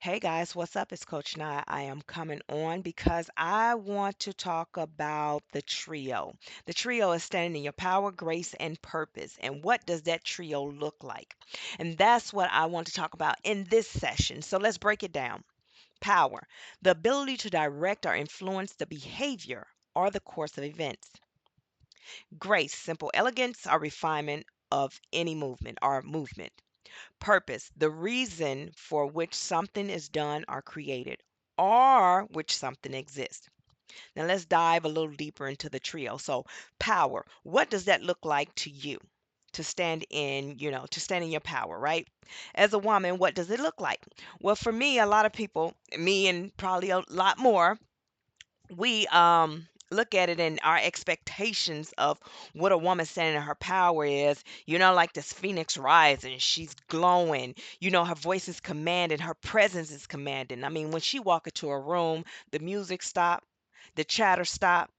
Hey guys, what's up? It's Coach Nye. I am coming on because I want to talk about the trio. The trio is standing in your power, grace, and purpose. And what does that trio look like? And that's what I want to talk about in this session. So let's break it down. Power, the ability to direct or influence the behavior or the course of events. Grace, simple elegance or refinement of any movement or movement. Purpose, the reason for which something is done or created, or which something exists. Now let's dive a little deeper into the trio. So, power, what does that look like to you? To stand in, to stand in your power, right? As a woman, what does it look like? Well, for me, a lot of people, me and probably a lot more, we look at it and our expectations of what a woman standing in her power is, like this phoenix rising, she's glowing, her voice is commanding, her presence is commanding. I mean, when she walk into a room, the music stop, the chatter stop,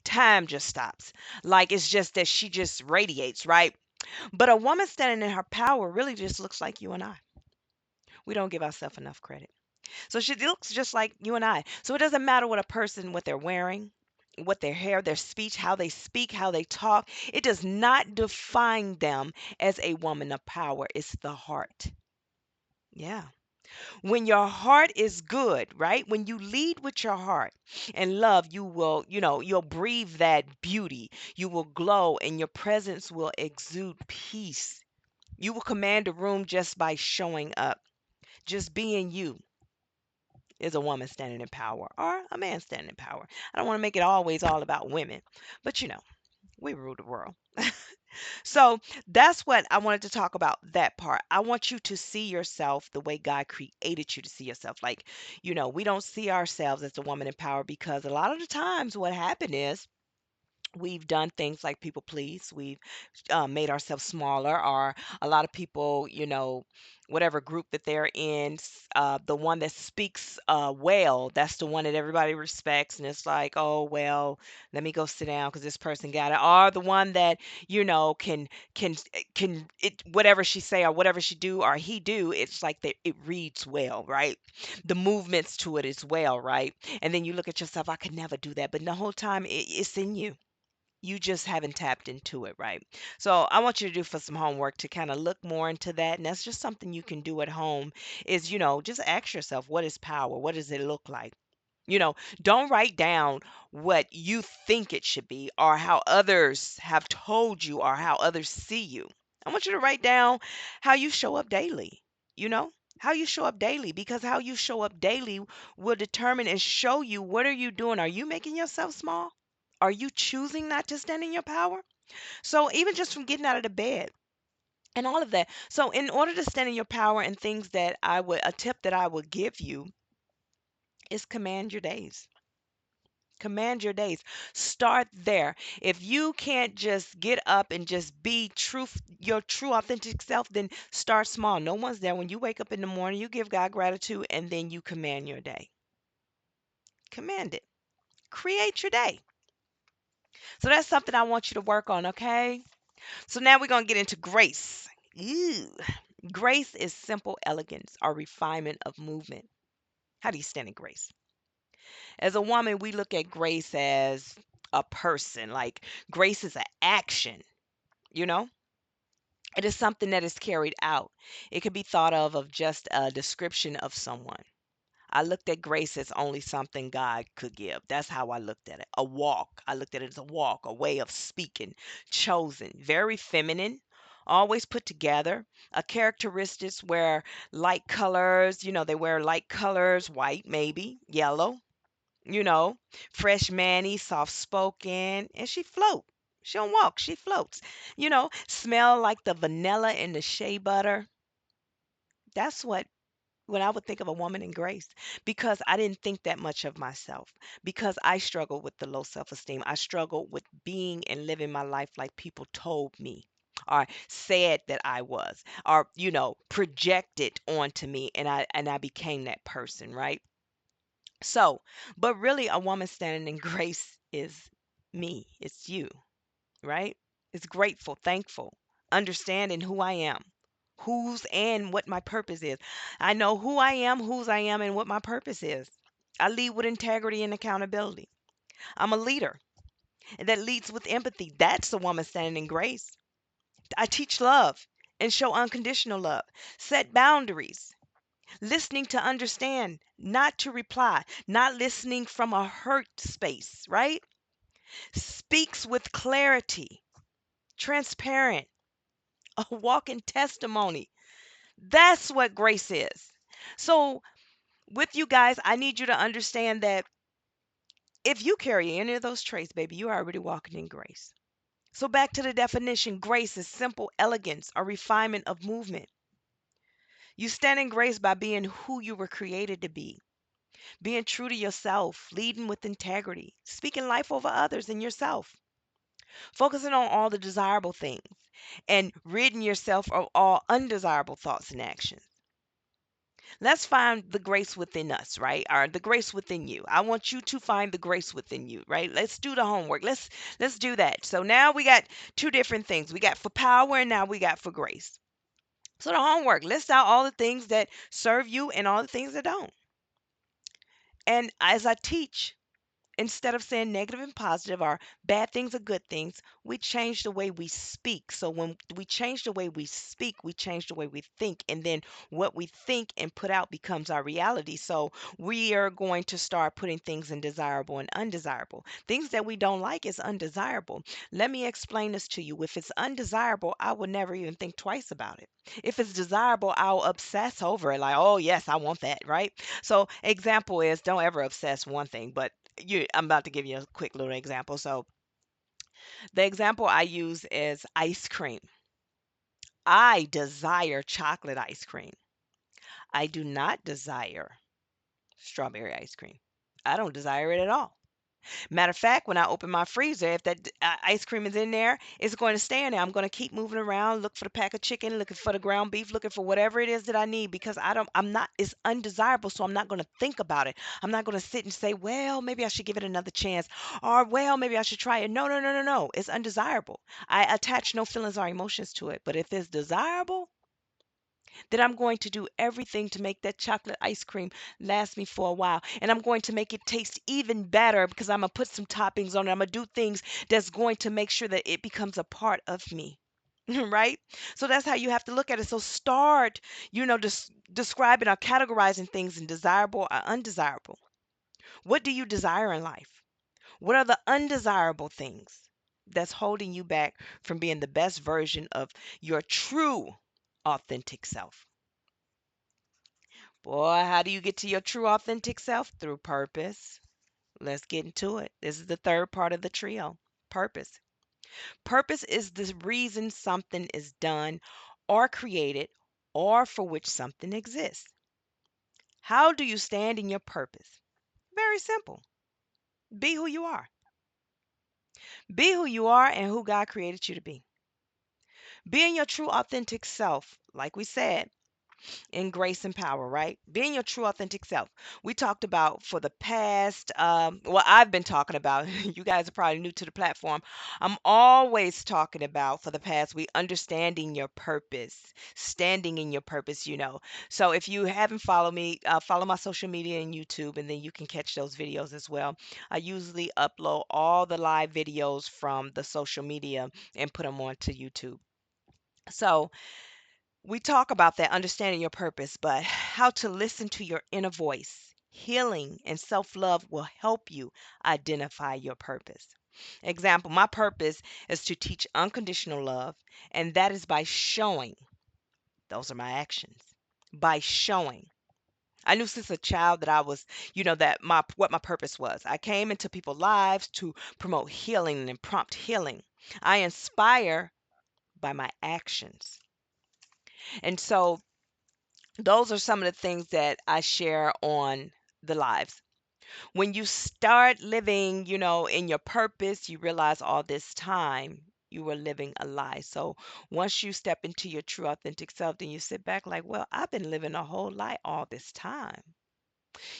time just stops. Like it's just that she just radiates, right? But a woman standing in her power really just looks like you and I. We don't give ourselves enough credit. So she looks just like you and I. So it doesn't matter what they're wearing, what their hair, their speech, how they speak, how they talk. It does not define them as a woman of power. It's the heart. Yeah. When your heart is good, right? When you lead with your heart and love, you will, you'll breathe that beauty. You will glow and your presence will exude peace. You will command a room just by showing up, just being you. Is a woman standing in power or a man standing in power. I don't want to make it always all about women, but we rule the world. So that's what I wanted to talk about that part. I want you to see yourself the way God created you to see yourself. Like, we don't see ourselves as a woman in power because a lot of the times what happened is we've done things like people please. We've made ourselves smaller, or a lot of people, whatever group that they're in, the one that speaks well, that's the one that everybody respects. And it's like, oh, well, let me go sit down because this person got it. Or the one that, whatever she say or whatever she do or he do, it's like that it reads well, right? The movements to it as well, right? And then you look at yourself, I could never do that. But the whole time it's in you, you just haven't tapped into it, right? So I want you to do for some homework to kind of look more into that. And that's just something you can do at home is, just ask yourself, what is power? What does it look like? You know, don't write down what you think it should be or how others have told you or how others see you. I want you to write down how you show up daily, you know? How you show up daily, because how you show up daily will determine and show you what are you doing? Are you making yourself small? Are you choosing not to stand in your power? So even just from getting out of the bed and all of that. So in order to stand in your power and things that a tip that I would give you is command your days. Command your days. Start there. If you can't just get up and just be your true authentic self, then start small. No one's there. When you wake up in the morning, you give God gratitude and then you command your day. Command it. Create your day. So that's something I want you to work on, okay? So now we're going to get into grace. Ew. Grace is simple elegance or refinement of movement. How do you stand in grace? As a woman, we look at grace as a person. Like grace is an action, you know? It is something that is carried out. It could be thought of just a description of someone. I looked at grace as only something God could give. That's how I looked at it. A walk. I looked at it as a walk, a way of speaking, chosen, very feminine, always put together. A characteristics where light colors, they wear light colors, white maybe, yellow, you know, fresh manny, soft spoken, and she float. She don't walk, she floats. Smell like the vanilla and the shea butter. That's what when I would think of a woman in grace, because I didn't think that much of myself, because I struggled with the low self-esteem. I struggled with being and living my life like people told me or said that I was, or projected onto me, and I became that person, right? So, but really a woman standing in grace is me. It's you, right? It's grateful, thankful, understanding who I am, whose and what my purpose is. I know who I am, whose I am, and what my purpose is. I lead with integrity and accountability. I'm a leader that leads with empathy. That's a woman standing in grace. I teach love and show unconditional love. Set boundaries. Listening to understand, not to reply, not listening from a hurt space, right? Speaks with clarity, transparent, a walking testimony. That's what grace is. So, with you guys, I need you to understand that if you carry any of those traits, baby, you're already walking in grace. So, back to the definition, grace is simple elegance or refinement of movement. You stand in grace by being who you were created to be, being true to yourself, leading with integrity, speaking life over others and yourself, focusing on all the desirable things, and ridding yourself of all undesirable thoughts and actions. Let's find the grace within us, right? Or the grace within you. I want you to find the grace within you, right? Let's do the homework. Let's do that. So now we got two different things. We got for power and now we got for grace. So the homework, list out all the things that serve you and all the things that don't. And as I teach, instead of saying negative and positive or bad things or good things, we change the way we speak. So when we change the way we speak, we change the way we think. And then what we think and put out becomes our reality. So we are going to start putting things in desirable and undesirable. Things that we don't like is undesirable. Let me explain this to you. If it's undesirable, I would never even think twice about it. If it's desirable, I'll obsess over it like, oh, yes, I want that, right? So, example is don't ever obsess one thing, but I'm about to give you a quick little example. So the example I use is ice cream. I desire chocolate ice cream. I do not desire strawberry ice cream. I don't desire it at all. Matter of fact, when I open my freezer, if that ice cream is in there, it's going to stay in there. I'm going to keep moving around, look for the pack of chicken, looking for the ground beef, looking for whatever it is that I need because I'm not, it's undesirable. So I'm not going to think about it. I'm not going to sit and say, well, maybe I should give it another chance or, well, maybe I should try it. No, no, no, no, no. It's undesirable. I attach no feelings or emotions to it. But if it's desirable, that I'm going to do everything to make that chocolate ice cream last me for a while. And I'm going to make it taste even better because I'm going to put some toppings on it. I'm going to do things that's going to make sure that it becomes a part of me. Right? So that's how you have to look at it. So start, describing or categorizing things in desirable or undesirable. What do you desire in life? What are the undesirable things that's holding you back from being the best version of your true, authentic self? Boy, how do you get to your true authentic self? Through purpose. Let's get into it. This is the third part of the trio. Purpose. Purpose is the reason something is done or created or for which something exists. How do you stand in your purpose? Very simple. Be who you are. Be who you are and who God created you to be. Being your true authentic self, like we said, in grace and power, right? Being your true authentic self. We talked about for the past, well, I've been talking about, you guys are probably new to the platform. I'm always talking about for the past week, understanding your purpose, standing in your purpose. So if you haven't followed me, follow my social media and YouTube, and then you can catch those videos as well. I usually upload all the live videos from the social media and put them onto YouTube. So, we talk about that, understanding your purpose, but how to listen to your inner voice. Healing and self love will help you identify your purpose. Example, my purpose is to teach unconditional love, and that is by showing. Those are my actions. By showing. I knew since a child that I was, that my what my purpose was. I came into people's lives to promote healing and prompt healing. I inspire by my actions. And so those are some of the things that I share on the lives. When you start living, in your purpose, you realize all this time you were living a lie. So once you step into your true authentic self, then you sit back like, well, I've been living a whole lie all this time.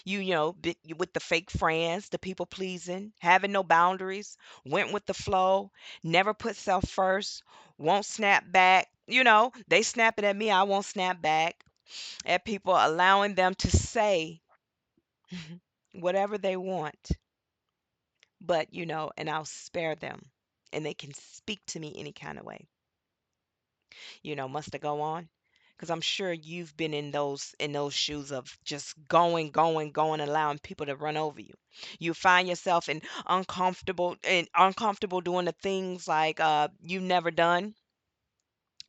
With the fake friends, the people pleasing, having no boundaries, went with the flow, never put self first, won't snap back. They snap it at me, I won't snap back at people, allowing them to say whatever they want, but, and I'll spare them and they can speak to me any kind of way. Must I go on? Because I'm sure you've been in those shoes of just going, going, going, allowing people to run over you. You find yourself in uncomfortable doing the things like you've never done,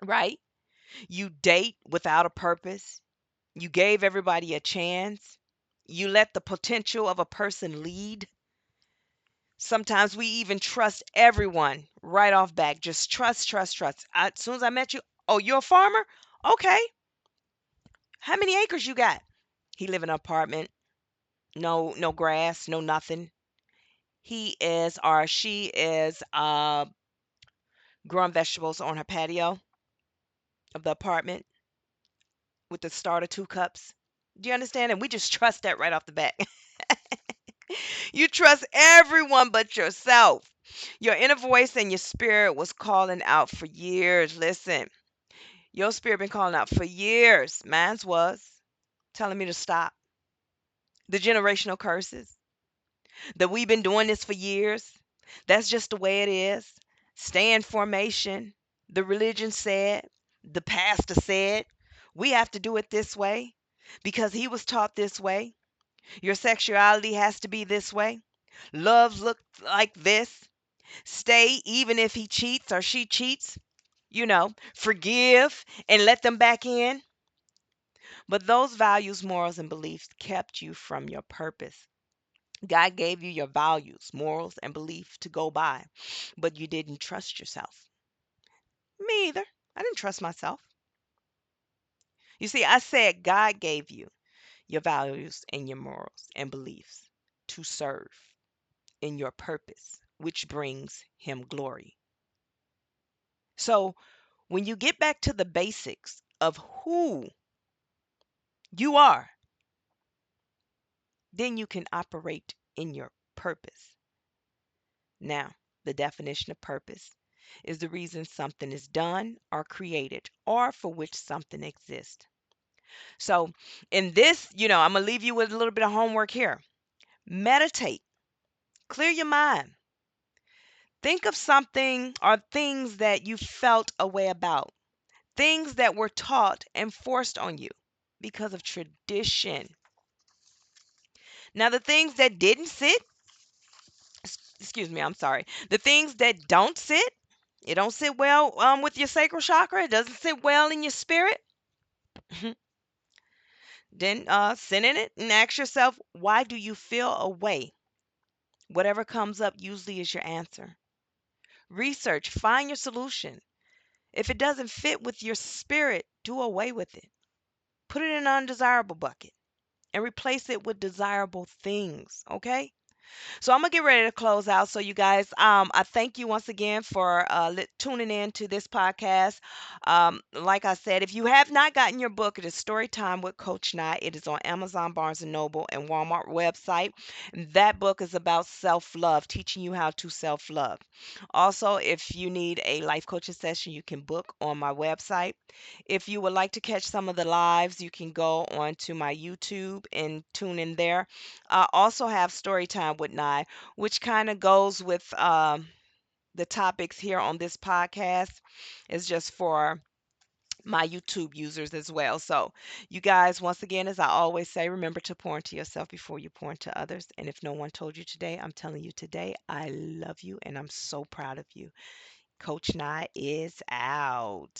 right? You date without a purpose. You gave everybody a chance. You let the potential of a person lead. Sometimes we even trust everyone right off back. Just trust, trust, trust. As soon as I met you, oh, you're a farmer? Okay. How many acres you got? He live in an apartment. No, no grass, no nothing. He is or she is growing vegetables on her patio of the apartment with the starter 2 cups. Do you understand? And we just trust that right off the bat. You trust everyone but yourself. Your inner voice and your spirit was calling out for years. Listen, your spirit been calling out for years. Mine's was telling me to stop. The generational curses that we've been doing this for years. That's just the way it is. Stay in formation. The religion said, the pastor said, we have to do it this way because he was taught this way. Your sexuality has to be this way. Love look like this. Stay even if he cheats or she cheats. Forgive and let them back in. But those values, morals, and beliefs kept you from your purpose. God gave you your values, morals, and belief to go by, but you didn't trust yourself. Me either. I didn't trust myself. You see, I said God gave you your values and your morals and beliefs to serve in your purpose, which brings Him glory. So when you get back to the basics of who you are, then you can operate in your purpose. Now, the definition of purpose is the reason something is done or created or for which something exists. So, in this, I'm going to leave you with a little bit of homework here. Meditate, clear your mind. Think of something or things that you felt a way about, things that were taught and forced on you because of tradition. Now, the things that didn't sit, excuse me, I'm sorry, the things that don't sit, it don't sit well with your sacral chakra, it doesn't sit well in your spirit. Then sit in it and ask yourself, why do you feel a way? Whatever comes up usually is your answer. Research, find your solution. If it doesn't fit with your spirit, do away with it. Put it in an undesirable bucket and replace it with desirable things, okay? So I'm gonna get ready to close out. So you guys, I thank you once again for tuning in to this podcast. Like I said, if you have not gotten your book, it is Storytime with Coach Nye. It is on Amazon, Barnes and Noble, and Walmart website. That book is about self-love, teaching you how to self-love. Also, if you need a life coaching session, you can book on my website. If you would like to catch some of the lives, you can go on to my YouTube and tune in there. I also have story time with Nye, which kind of goes with the topics here on this podcast. It's just for my YouTube users as well. So, you guys, once again, as I always say, remember to pour into yourself before you pour into others. And if no one told you today, I'm telling you today, I love you and I'm so proud of you. Coach Nye is out.